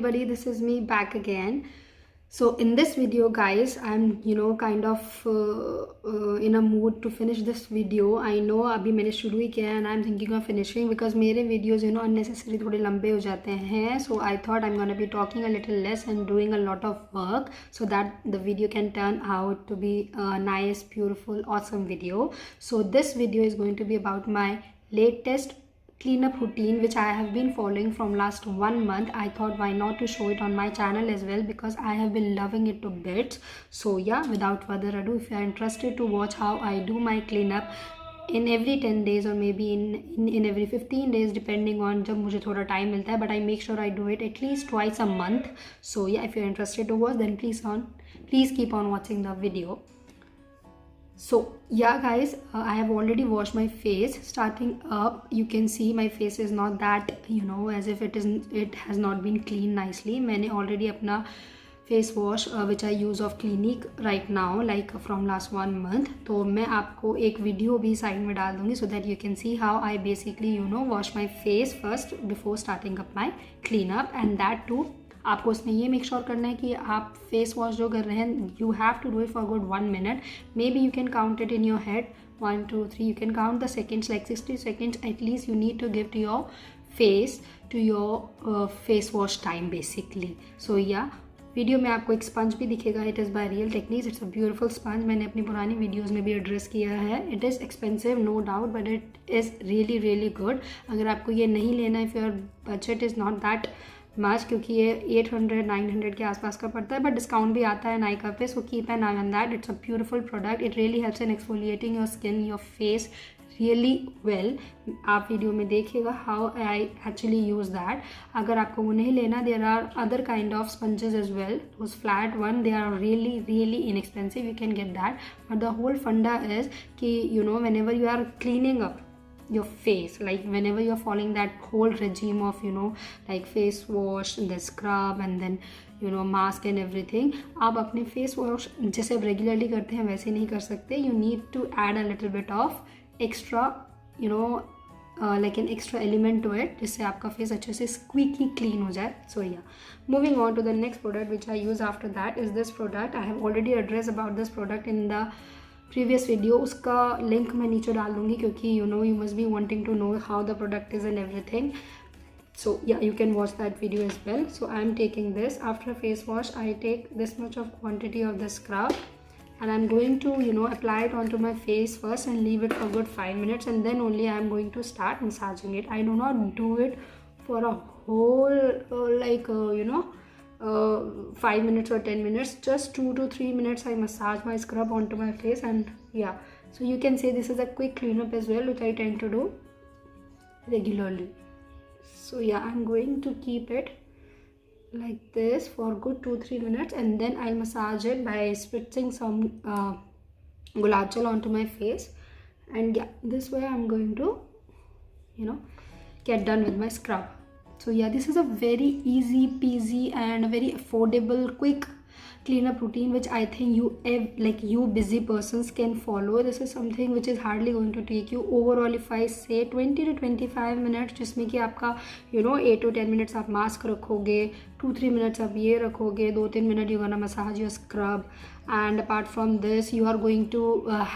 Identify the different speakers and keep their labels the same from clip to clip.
Speaker 1: everybody, this is me back again. So in this video guys, I'm kind of in a mood to finish this video. I know अभी मैंने शुरू ही किया है and I'm thinking of finishing because मेरे videos unnecessary थोड़े लंबे हो जाते हैं. So I thought I'm gonna be talking a little less and doing a lot of work so that the video can turn out to be a nice, beautiful, awesome video. So this video is going to be about my latest cleanup routine which I have been following from last 1 month. I thought why not to show it on my channel as well because I have been loving it to bits. So yeah, without further ado, if you are interested to watch how I do my cleanup in every 10 days or maybe in every 15 days depending on जब मुझे थोड़ा time मिलता है, but I make sure I do it at least twice a month. So yeah, if you're interested to watch, then please keep on watching the video. So yeah guys, I have already washed my face. Starting up, you can see my face is not that as if it has not been cleaned nicely. मैंने already अपना face wash which I use of Clinique right now like from last 1 month. तो मैं आपको एक video भी side में डाल दूँगी so that you can see how I basically wash my face first before starting up my cleanup. And that too, आपको उसमें ये मेक श्योर करना है कि आप फेस वॉश जो कर रहे हैं you have to do it for good 1 minute. Maybe you can count it in your head 1 2 3. You can count the seconds like 60 seconds at least you need to give to your face, to your face wash time basically. So yeah, video में आपको एक sponge भी दिखेगा. It is by Real Techniques. It's a beautiful sponge. मैंने अपनी पुरानी videos में भी एड्रेस किया है. It is expensive no doubt but it is really really good. अगर आपको ये नहीं लेना, if your budget is not that much, क्योंकि ये 800-900 के आसपास का पड़ता है, बट डिस्काउंट भी आता है नाइका पे. So keep an eye on that. It's a beautiful product. It really helps in exfoliating your skin, your face really well. आप वीडियो में देखिएगा how I actually use that. अगर आपको वो नहीं लेना, there are other kind of sponges as well. उस flat one, they are really really inexpensive. You can get that. But the whole फंडा इज कि whenever you are cleaning up your face, like whenever you are following that whole regime of like face wash and then scrub and then mask and everything, आप अपने face wash जैसे आप regularly करते हैं वैसे नहीं कर सकते. you need to add a little bit of extra like an extra element to it, जिससे आपका फेस अच्छे से squeaky clean हो जाए. So yeah, moving on to the next product which I use after that is this product. I have already addressed about this product in the previous video. उसका link मैं नीचे डाल दूँगी क्योंकि you must be wanting to know how the product is and everything. So yeah, you can watch that video as well. So I am taking this after face wash. I take this much of quantity of the scrub and I'm going to apply it onto my face first and leave it for good 5 minutes, and then only I am going to start massaging it. I do not do it for a whole 5 minutes or 10 minutes. Just 2 to 3 minutes I massage my scrub onto my face. And yeah, so you can say this is a quick cleanup as well, which I tend to do regularly. So yeah, I'm going to keep it like this for good 2-3 minutes, and then I'll massage it by spritzing some gulab jal onto my face. And yeah, this way I'm going to get done with my scrub. So yeah, this is a very easy peasy and a very affordable quick cleanup routine which I think you busy persons can follow. This is something which is hardly going to take you overall, if I say 20 to 25 minutes, जिसमें कि आपका 8 to 10 minutes आप mask रखोगे, 2-3 minutes आप ये रखोगे, 2-3 minutes you're gonna massage your scrub, and apart from this you are going to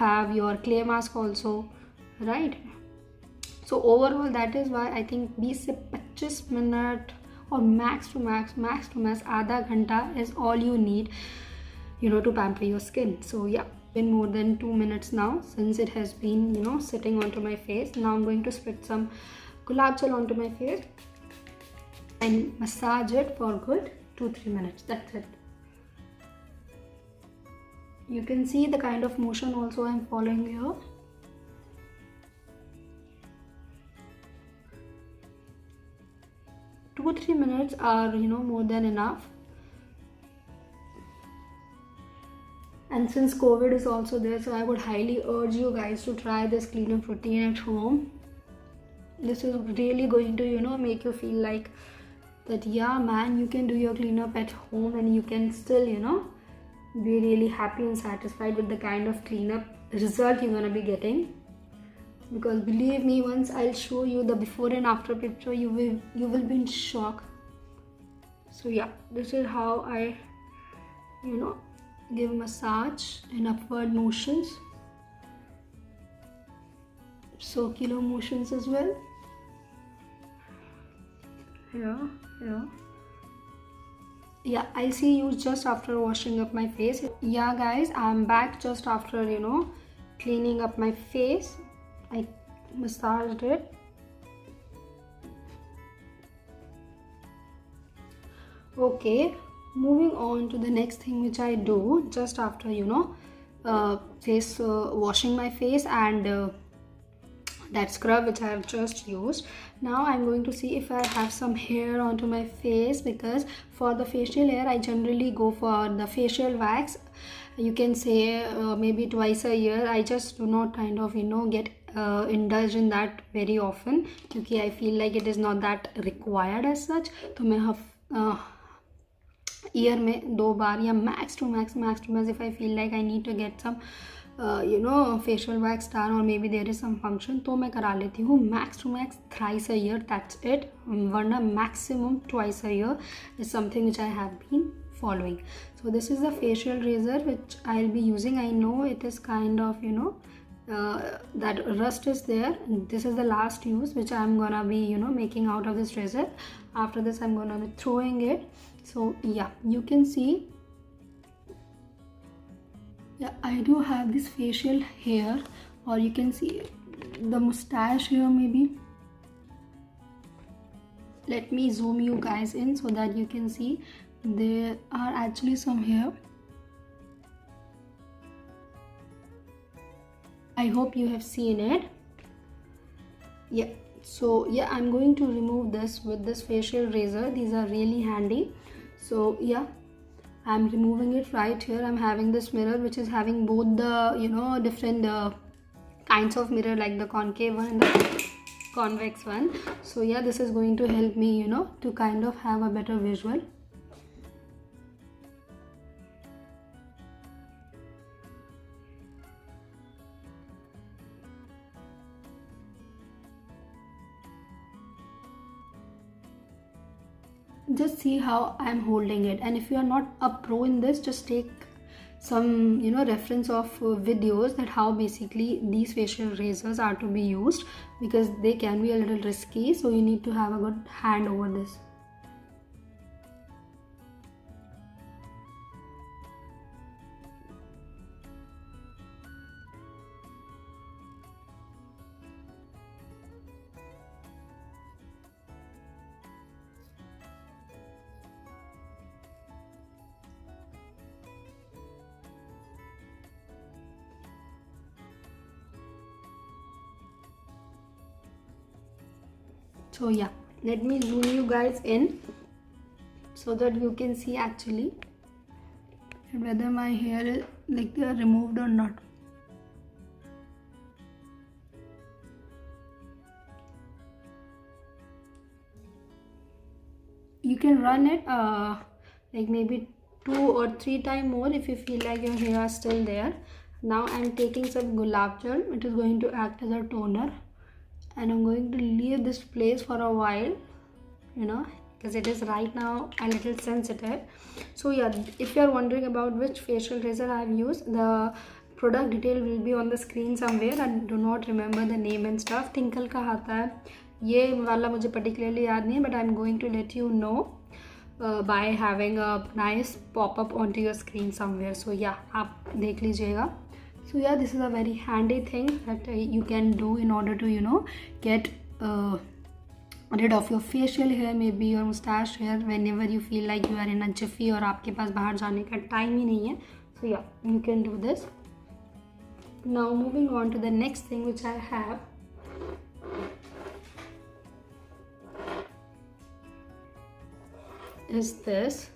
Speaker 1: have your clay mask also, right? So overall that is why I think 20 से 25 minute और max to max आधा घंटा is all you need to pamper your skin. So yeah, been more than 2 minutes now since it has been sitting onto my face. Now I'm going to spritz some gulab jal onto my face and massage it for good 2-3 minutes. That's it. You can see the kind of motion also I'm following here. 2-3 minutes are more than enough. And since COVID is also there, so I would highly urge you guys to try this cleanup routine at home. This is really going to make you feel like that, yeah man, you can do your cleanup at home and you can still be really happy and satisfied with the kind of cleanup result you're gonna be getting. Because believe me, once I'll show you the before and after picture, you will be in shock. So yeah, this is how I give massage in upward motions, circular motions as well. Here. Yeah, I see you just after washing up my face. Yeah guys, I'm back just after cleaning up my face. I massaged it. Okay, moving on to the next thing which I do just after washing my face and that scrub which I have just used. Now I'm going to see if I have some hair onto my face, because for the facial hair I generally go for the facial wax. You can say maybe twice a year. I just do not get indulge in that very often, because I feel like it is not that required as such. तो मैं year में 2 बार या max two max if I feel like I need to get some facial wax done or maybe there is some function, तो मैं करा लेती हूँ max to max thrice a year, that's it. वरना maximum twice a year is something which I have been following. So this is the facial razor which I'll be using. I know it is kind of that rust is there. This is the last use which I'm gonna be making out of this razor. After this I'm gonna be throwing it. So yeah, you can see, yeah, I do have this facial hair, or you can see the mustache here maybe. Let me zoom you guys in so that you can see there are actually some hair. I hope you have seen it. Yeah, so yeah, I'm going to remove this with this facial razor. These are really handy. So yeah, I'm removing it right here. I'm having this mirror which is having both the different kinds of mirror, like the concave one and the convex one. So yeah, this is going to help me to kind of have a better visual. Just see how I'm holding it, and if you are not a pro in this, just take some reference of videos that how basically these facial razors are to be used, because they can be a little risky, so you need to have a good hand over this. So yeah, let me zoom you guys in so that you can see actually whether my hair is like they are removed or not. You can run it like maybe 2 or 3 times more if you feel like your hair is still there. Now I'm taking some gulab jal. It is going to act as a toner, and I'm going to leave this place for a while, because it is right now a little sensitive. So yeah, if you are wondering about which facial razor I have used, the product detail will be on the screen somewhere. I do not remember the name and stuff. Tinkle का आता है ये वाला, मुझे particularly याद नहीं है, but I'm going to let you know by having a nice pop-up onto your screen somewhere. So yeah, आप देख लीजिएगा. So yeah, this is a very handy thing that you can do in order to get rid of your facial hair, maybe your mustache hair, whenever you feel like you are in a jiffy और आपके पास बाहर जाने का time ही नहीं है. So yeah, you can do this. Now moving on to the next thing which I have. Is this.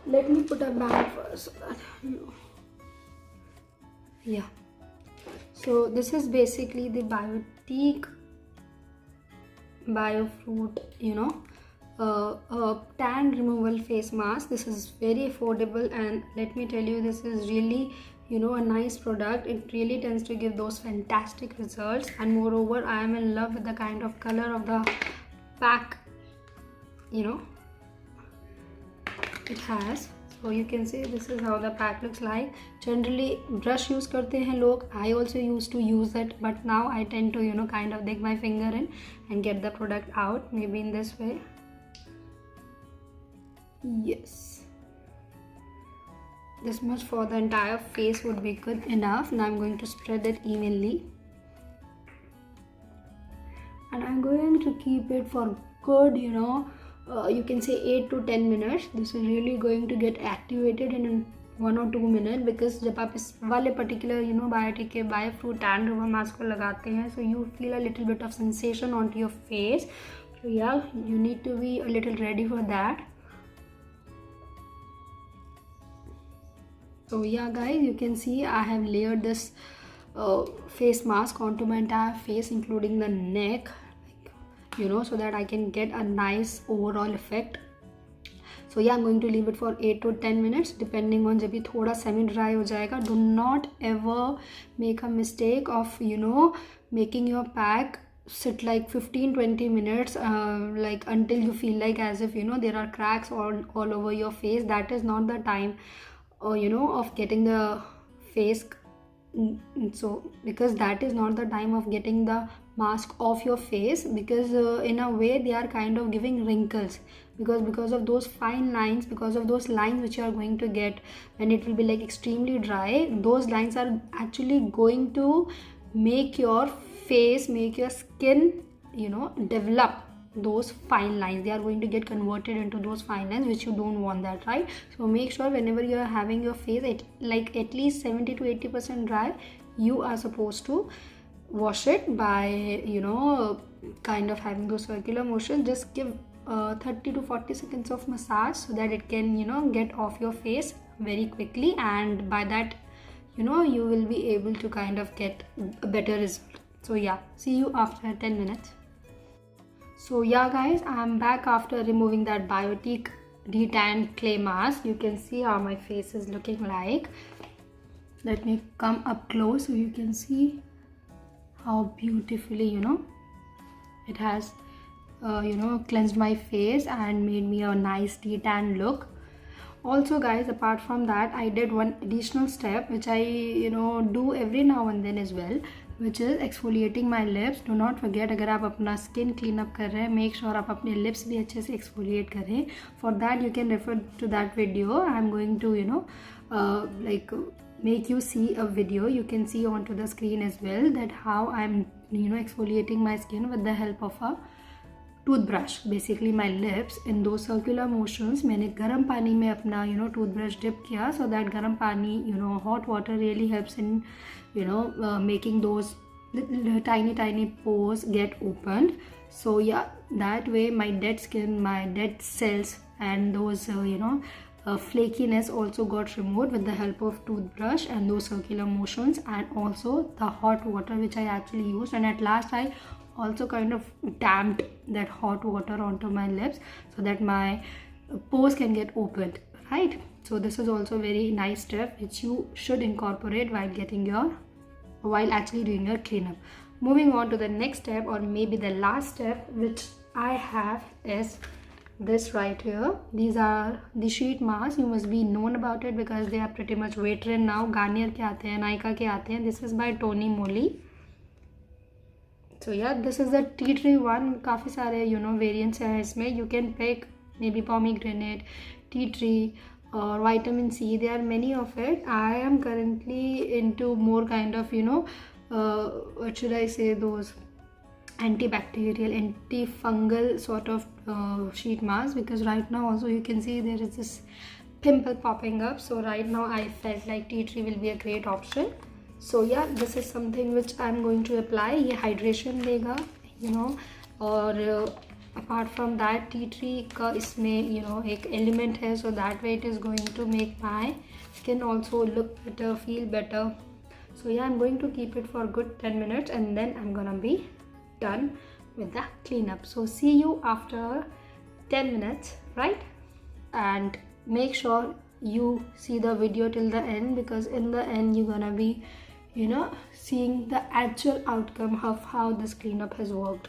Speaker 1: Let me put a band first so that yeah, so this is basically the Biotique Biofruit tan removal face mask. This is very affordable, and let me tell you, this is really a nice product. It really tends to give those fantastic results, and moreover I am in love with the kind of color of the pack. it has. So you can see this is how the pack looks like. Generally brush use करते हैं लोग. I also used to use it, but now I tend to, you know, kind of dig my finger in and get the product out. Maybe in this way. Yes. This much for the entire face would be good enough. Now I'm going to spread it evenly. And I'm going to keep it for good, you know, you can say 8 to 10 minutes. This is really going to get activated in 1 or 2 minutes, because जब आप इस वाले particular, you know, Biotique के Biofruit Tan Remover Mask को लगाते हैं, so you feel a little bit of sensation onto your face. So yeah, you need to be a little ready for that. So yeah guys, you can see I have layered this face mask onto my entire face, including the neck, you know, so that I can get a nice overall effect. So yeah, I'm going to leave it for 8 to 10 minutes depending on जब ये थोड़ा semi dry हो जाएगा. Do not ever make a mistake of, you know, making your pack sit like 15-20 minutes like until you feel like as if, you know, there are cracks all over your face. That is not the time, or you know, of getting the face. So because that is not the time of getting the mask off your face, because in a way they are kind of giving wrinkles, because of those fine lines, because of those lines which you are going to get when it will be like extremely dry. Those lines are actually going to make your face, make your skin, you know, develop those fine lines. They are going to get converted into those fine lines, which you don't want that, right? So make sure whenever you are having your face at least 70 to 80% dry, you are supposed to wash it by, you know, kind of having those circular motions. Just give 30 to 40 seconds of massage so that it can, you know, get off your face very quickly, and by that, you know, you will be able to kind of get a better result. So yeah, see you after 10 minutes. So yeah guys, I'm back after removing that Biotique Detan Clay Mask. You can see how my face is looking like. Let me come up close so you can see how beautifully, you know, it has you know, cleansed my face and made me a nice detan look. Also guys, apart from that, I did one additional step which I, you know, do every now and then as well, which is exfoliating my lips. Do not forget, अगर आप अपना skin clean up कर रहे हैं, make sure आप अपने lips भी अच्छे से exfoliate करें. For that you can refer to that video. I'm going to, you know, like make you see a video. You can see onto the screen as well that how I'm, you know, exfoliating my skin with the help of a toothbrush. Basically my lips in those circular motions. मैंने गर्म पानी में अपना, you know, toothbrush dip किया, so that गर्म पानी, you know, hot water really helps in, you know, making those tiny pores get opened. So yeah, that way my dead skin, my dead cells, and those you know, flakiness also got removed with the help of toothbrush and those circular motions, and also the hot water which I actually used. And at last I also kind of damped that hot water onto my lips so that my pores can get opened, right? So this is also a very nice step which you should incorporate while actually doing your cleanup. Moving on to the next step, or maybe the last step which I have, is this right here. These are the sheet masks. You must be known about it because they are pretty much veteran now. Garnier के आते हैं, Nykaa के आते हैं. This is by Tony Moly. So yeah, this is the tea tree one. काफ़ी सारे, you know, variants हैं इसमें. You can pick maybe pomegranate, tea tree, or vitamin C. There are many of it. I am currently into more kind of, you know, what should I say, those antibacterial, antifungal sort of sheet mask, because right now also you can see there is this pimple popping up. So right now I felt like tea tree will be a great option. So yeah, this is something which I'm going to apply. ये hydration देगा, you know, और apart from that tea tree का इसमें, you know, एक element है, so that way it is going to make my skin also look better, feel better. So yeah, I'm going to keep it for a good 10 minutes and then I'm gonna be done with the cleanup. So see you after 10 minutes, right? And make sure you see the video till the end, because in the end you're gonna be, you know, seeing the actual outcome of how this cleanup has worked.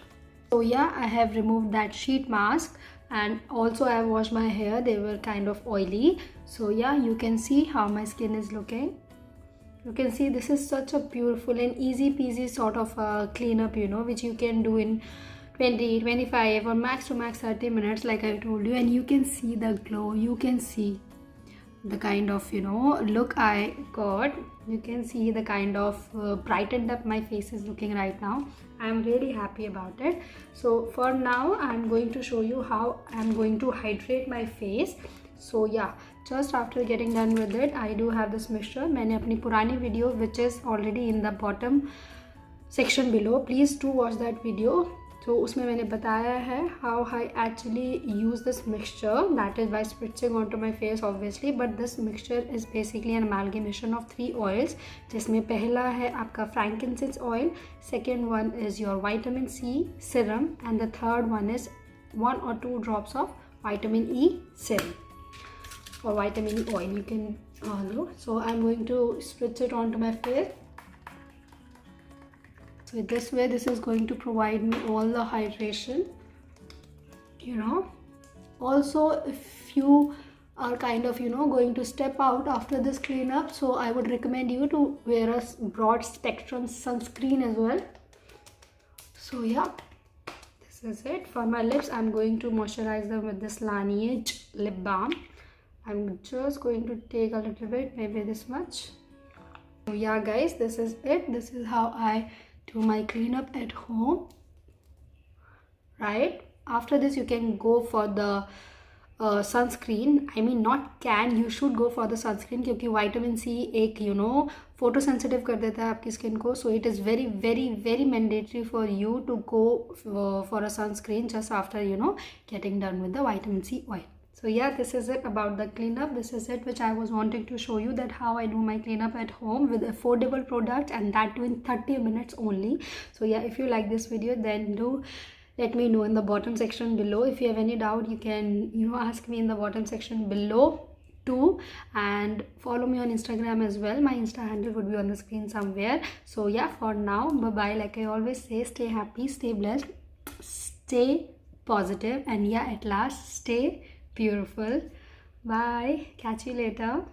Speaker 1: So yeah, I have removed that sheet mask and also I washed my hair. They were kind of oily. So yeah, you can see how my skin is looking. You can see this is such a beautiful and easy peasy sort of a cleanup, you know, which you can do in 20, 25 or max to max 30 minutes like I told you. And you can see the glow. You can see the kind of, you know, look I got. You can see the kind of brightened up my face is looking right now. I'm really happy about it. So for now I'm going to show you how I'm going to hydrate my face. So yeah, just after getting done with it, I do have this mixture. मैंने अपनी पुरानी video which is already in the bottom section below, please do watch that video. तो उसमें मैंने बताया है how I actually use this mixture, that is by spritzing onto my face obviously, but this mixture is basically an amalgamation of 3 oils, जिसमें पहला है आपका frankincense oil, second one is your vitamin C serum, and the third one is 1 or 2 drops of vitamin E serum or vitamin E oil, you can do. So I'm going to spritz it onto my face. So this way, this is going to provide me all the hydration, you know. Also, if you are kind of, you know, going to step out after this cleanup, so I would recommend you to wear a broad spectrum sunscreen as well. So yeah, this is it. For my lips, I'm going to moisturize them with this Laneige lip balm. I'm just going to take a little bit, maybe this much. So yeah guys, this is it. This is how I do my cleanup at home, right? After this you can go for the sunscreen. I mean not can, you should go for the sunscreen क्योंकि vitamin C एक, you know, photosensitive कर देता है आपकी skin को. So it is very very very mandatory for you to go for a sunscreen just after, you know, getting done with the vitamin C oil. So yeah, this is it about the cleanup. This is it which I was wanting to show you, that how I do my cleanup at home with affordable products, and that too in 30 minutes only. So yeah, if you like this video, then do let me know in the bottom section below. If you have any doubt, you can, you know, ask me in the bottom section below too, and follow me on Instagram as well. My Insta handle would be on the screen somewhere. So yeah, for now, bye bye. Like I always say, stay happy, stay blessed, stay positive, and yeah, at last, stay beautiful. Bye, catch you later.